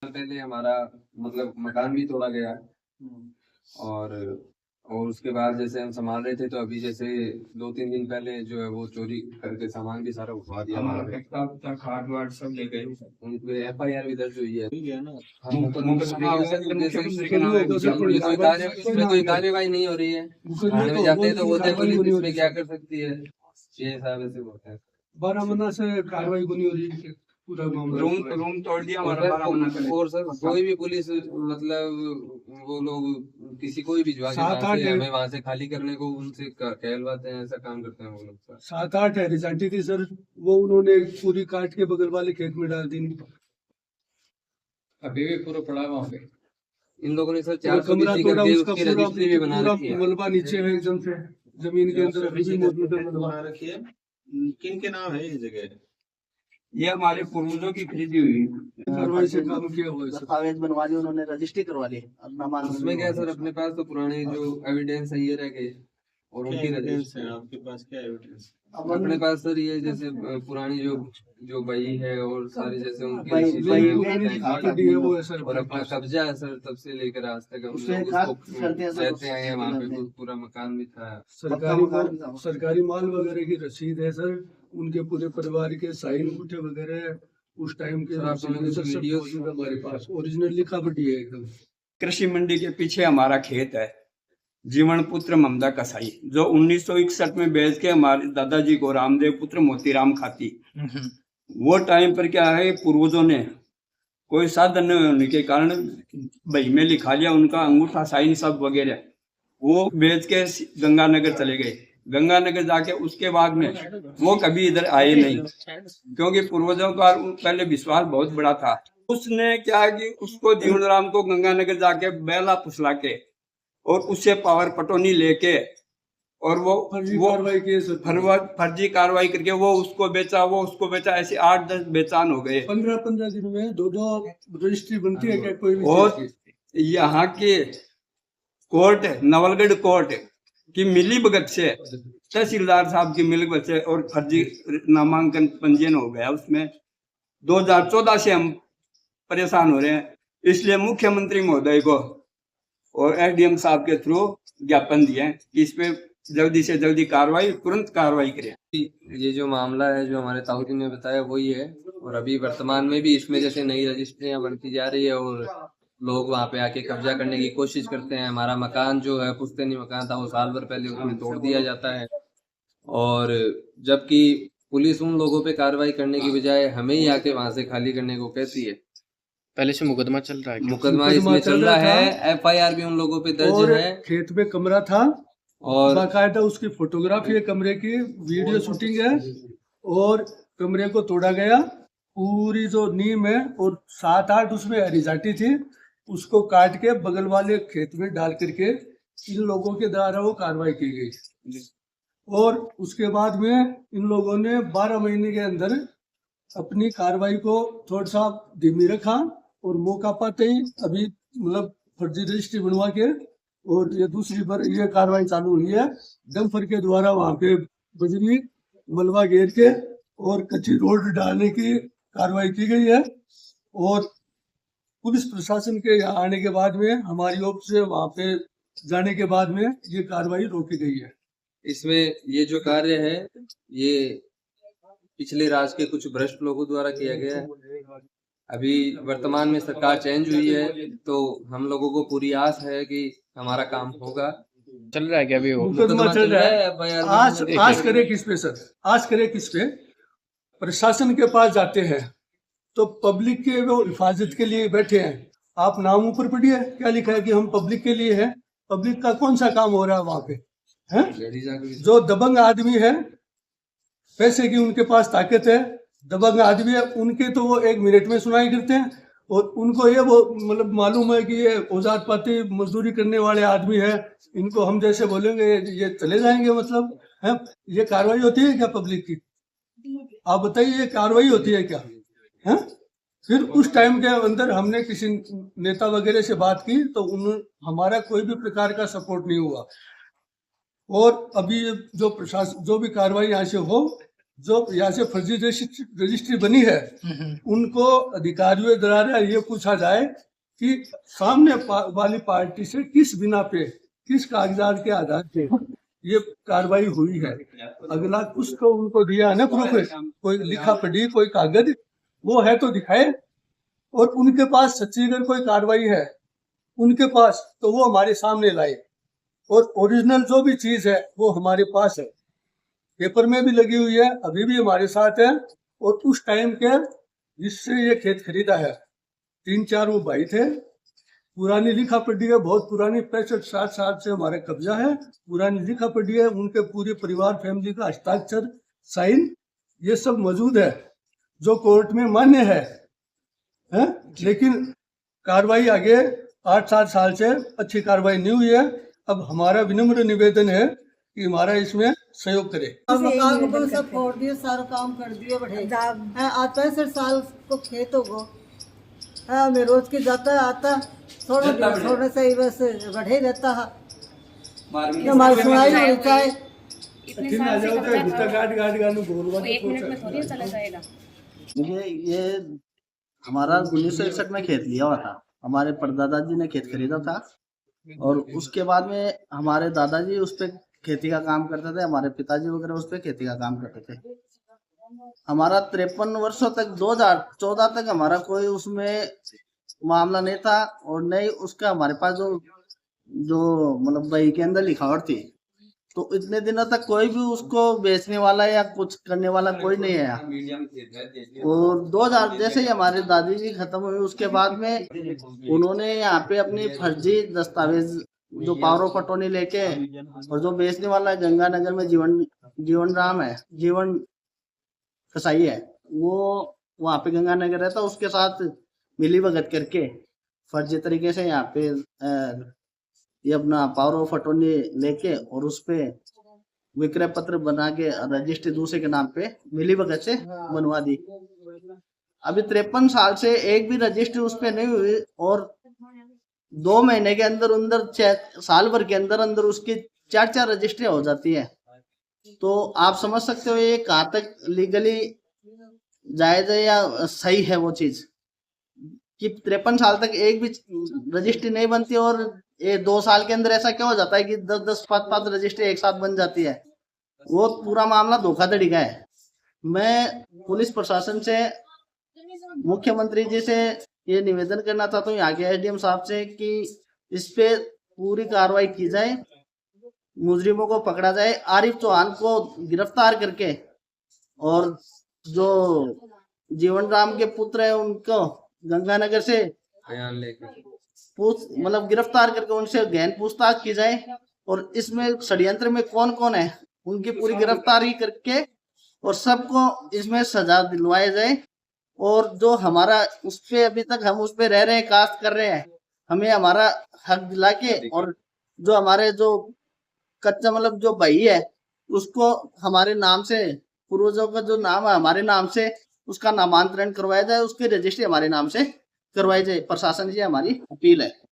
पहले हमारा मतलब मकान भी तोड़ा गया और उसके बाद जैसे हम संभाल रहे थे तो अभी जैसे 2-3 दिन पहले जो है वो चोरी करके सामान भी सारा उठवा दिया हमारा खाट वाट सब ले गए। उन पे FIR भी दर्ज हुई है ना। इसमें कोई कार्यवाही नहीं हो रही है। थाने में जाते हैं तो बोलते हैं पुलिस इसमें क्या कर सकती है, ये साहब ऐसे बोलते हैं। 12 महीना से कार्रवाई को नहीं हो रही है। पूरा रूम तोड़ दिया हमारा 12 महीना। और सर कोई भी पुलिस मतलब वो लोग किसी कोई भी जवा के हमें वहाँ से खाली करने को उनसे कहलवाते हैं, ऐसा काम करते हैं वो लोग। 7-8 रिजल्टी थी सर, वो उन्होंने पूरी काट के बगल वाले खेत में डाल दी। अभी भी पूरा पड़ा वहाँ पे इन लोगों ने सर कमरा तोड़ा, उसका पूरा मलबा नीचे है एकदम से जमीन के अंदर अभी भी मौजूद है मलबा। किन के नाम है ये जगह? ये हमारे पूर्वजों की खरीदी हुई कार्रवाई से काम किया हुआ है। दस्तावेज बनवा लिए उन्होंने, रजिस्ट्री करवा ली। उसमें क्या सर अपने पास तो पुराने जो एविडेंस है ये रह गए और उनकी एविडेंस है आपके पास? क्या एविडेंस अपने पास सर? ये जैसे पुरानी जो बही है और सारी जैसे उनकी और अपना कब्जा है सर, तब से लेकर आज तक हम रहते आए हैं वहाँ पे। पूरा मकान भी था, सरकारी माल वगैरह की रसीद है सर, उनके पूरे परिवार के साइन अंगूठे वगैरह उस टाइम के हमारे पास ओरिजिनल लिखा पड़ी है एकदम। कृषि मंडी के पीछे हमारा खेत है, जीवन पुत्र ममदा कसाई, जो 1961 में बेच के हमारे दादाजी को रामदेव पुत्र मोतीराम खाती। वो टाइम पर क्या है, पूर्वजों ने कोई साधन न होने के कारण बही में लिखा लिया उनका अंगूठा साइन सब वगैरह। वो बेच के गंगानगर चले गए। गंगानगर जाके उसके बाद में वो कभी इधर आए नहीं, क्योंकि पूर्वजों का पहले विश्वास बहुत बड़ा था। उसने क्या कि उसको जीवन राम को गंगानगर जाके बेला फुसला के और उससे पावर पटोनी लेके और वो फर्जी कार्रवाई करके वो उसको बेचा, ऐसे 8-10 बेचान हो गए। 15 दिन में 2 रजिस्ट्री बनती है क्या कोई भी? और यहाँ के कोर्ट, नवलगढ़ कोर्ट की मिली भगत से, तहसीलदार साहब की मिली भगत से और फर्जी नामांकन पंजीयन हो गया उसमें। 2014 से हम परेशान हो रहे हैं, इसलिए मुख्यमंत्री महोदय को और SDM साहब के थ्रू ज्ञापन दिए कि इस पे जल्दी से जल्दी तुरंत कार्रवाई करें। ये जो मामला है जो हमारे ताऊ जी ने बताया वही है, और अभी वर्तमान में भी इसमें जैसे नई रजिस्ट्रियां बनती जा रही है और लोग वहाँ पे आके कब्जा करने की कोशिश करते हैं। हमारा मकान जो है पुश्तैनी मकान था, वो साल भर पहले उसमें तोड़ दिया जाता है, और जबकि पुलिस उन लोगों पे कार्रवाई करने की बजाय हमें ही आके वहाँ से खाली करने को कहती है। पहले से मुकदमा चल रहा है, मुकदमा इसमें चल रहा है, FIR भी उन लोगों पे दर्ज है। खेत में कमरा था और बाकायदा उसकी फोटोग्राफी है, कमरे की वीडियो शूटिंग है, और कमरे को तोड़ा गया। पूरी जो नींव है और 7-8 उसमें हरिजाटी थी, उसको काट के बगल वाले खेत में डाल करके इन लोगों के द्वारा वो कार्रवाई की गई। और उसके बाद में इन लोगों ने 12 महीने के अंदर अपनी कार्रवाई को थोड़ा सा धीमी रखा, और मौका पाते ही अभी मतलब फर्जी रजिस्ट्री बनवा के और ये दूसरी बार ये कार्रवाई चालू हुई है। डंपर के द्वारा वहाँ पे बजरी मलबा घेर के और कच्ची रोड डालने की कार्रवाई की गई है, और पुलिस प्रशासन के यहाँ आने के बाद में हमारी ओर से वहाँ पे जाने के बाद में ये कार्रवाई रोकी गई है। इसमें ये जो कार्य है ये पिछले राज के कुछ भ्रष्ट लोगों द्वारा किया गया है। अभी वर्तमान में सरकार चेंज हुई है, तो हम लोगों को पूरी आस है कि हमारा काम होगा। चल रहा है क्या अभी? मुकदमा चल रहा है। आज करे किस पे सर? आज करे किस पे? प्रशासन के पास जाते हैं तो पब्लिक के वो हिफाजत के लिए बैठे हैं। आप नाम ऊपर पढ़िए, क्या लिखा है कि हम पब्लिक के लिए हैं। पब्लिक का कौन सा काम हो रहा है वहाँ पे? है जो दबंग आदमी है, पैसे की उनके पास ताकत है, दबंग आदमी है, उनके तो वो 1 मिनट में सुनाई करते हैं, और उनको ये वो मतलब मालूम है कि ये औजात पाती मजदूरी करने वाले आदमी है, इनको हम जैसे बोलेंगे ये चले जाएंगे। मतलब है, ये कार्रवाई होती है क्या पब्लिक की? आप बताइए, ये कार्रवाई होती है क्या? है? फिर उस टाइम के अंदर हमने किसी नेता वगैरह से बात की तो हमारा कोई भी प्रकार का सपोर्ट नहीं हुआ। और अभी जो प्रशासन जो भी कार्रवाई यहाँ से हो, जो यहाँ से फर्जी रजिस्ट्री बनी है उनको अधिकारियों द्वारा ये पूछा जाए कि सामने वाली पार्टी से किस बिना पे, किस कागजात के आधार पे ये कार्रवाई हुई है। अगला कुछ तो उनको दिया है ना प्रूफ, कोई लिखा पढ़ी कोई कागज वो है तो दिखाए, और उनके पास सच्ची अगर कोई कार्रवाई है उनके पास तो वो हमारे सामने लाए, और ओरिजिनल जो भी चीज है वो हमारे पास है, पेपर में भी लगी हुई है, अभी भी हमारे साथ है। और उस टाइम के जिससे ये खेत खरीदा है 3-4 वो भाई थे, पुरानी लिखा पढ़ी है, बहुत पुरानी 65-60 साल से हमारे कब्जा है, पुरानी लिखा पढ़ी है, उनके पूरे परिवार फैमिली का हस्ताक्षर साइन ये सब मौजूद है जो कोर्ट में मान्य है? लेकिन कार्रवाई आगे 8-7 साल से अच्छी कार्रवाई नहीं हुई है। अब हमारा विनम्र निवेदन है कि हमारा इसमें सहयोग करे। मकान को सब फोड़ दिए, सारा काम कर दिए बढ़े। आज 65 साल को खेत हो गो, मैं रोज की जाता आता थोड़ा से ही बस बढ़े रहता है, हमारी सुनाई नहीं होता है। ये हमारा 1961 में खेत लिया हुआ था, हमारे परदादा जी ने खेत खरीदा था, और उसके बाद में हमारे दादाजी उस पे खेती का काम करते थे, हमारे पिताजी वगैरह उस पे खेती का काम करते थे। हमारा 53 वर्षों तक 2014 तक हमारा कोई उसमें मामला नहीं था, और नहीं उसका हमारे पास जो मतलब बही के अंदर लिखावट थी, तो इतने दिनों तक कोई भी उसको बेचने वाला या कुछ करने वाला कोई नहीं आया। और 2000 जैसे ही हमारे दादी जी खत्म हुई उसके बाद में उन्होंने यहाँ पे अपनी फर्जी दस्तावेज जो पावर ऑफ अटॉर्नी लेके, और जो बेचने वाला गंगानगर में जीवन राम है, जीवन कसाई है, वो वहाँ पे गंगानगर रहता, उसके साथ मिली भगत करके फर्जी तरीके से यहाँ पे ये अपना पावर ऑफ अटॉर्नी लेके और उस पे विक्रय पत्र बना के रजिस्ट्री दूसरे के नाम पे मिली भगत से बनवा दी। अभी 53 साल से एक भी रजिस्ट्री उस पे नहीं हुई, और 2 महीने के अंदर साल भर के अंदर उसकी 4 रजिस्ट्री हो जाती है। तो आप समझ सकते हो ये कहाँ तक लीगली जायज है या सही है वो चीज, कि 53 साल तक एक भी रजिस्ट्री नहीं बनती, और ये 2 साल के अंदर ऐसा क्या हो जाता है कि 10-10, 5-5 रजिस्ट्री एक साथ बन जाती है। वो पूरा मामला धोखाधड़ी का है। मैं पुलिस प्रशासन से, मुख्यमंत्री जी से ये निवेदन करना चाहता हूँ, यहाँ के एसडीएम साहब से, कि इस पे पूरी कार्रवाई की जाए, मुजरिमों को पकड़ा जाए, आरिफ चौहान को गिरफ्तार करके, और जो जीवन राम के पुत्र है उनको गंगानगर से बयान लेकर मतलब गिरफ्तार करके उनसे गहन पूछताछ की जाए, और इसमें षड्यंत्र में कौन कौन है उनकी पूरी गिरफ्तारी करके और सबको इसमें सजा दिलवाया जाए। और जो हमारा उस पे अभी तक हम उस पे रह रहे हैं, कास्ट कर रहे हैं, हमें हमारा हक दिला के, और जो हमारे जो कच्चा मतलब जो भाई है उसको हमारे नाम से, पूर्वजों का जो नाम है हमारे नाम से, उसका नामांतरण करवाया जाए, उसकी रजिस्ट्री हमारे नाम से करवाई जाए। प्रशासन जी हमारी अपील है।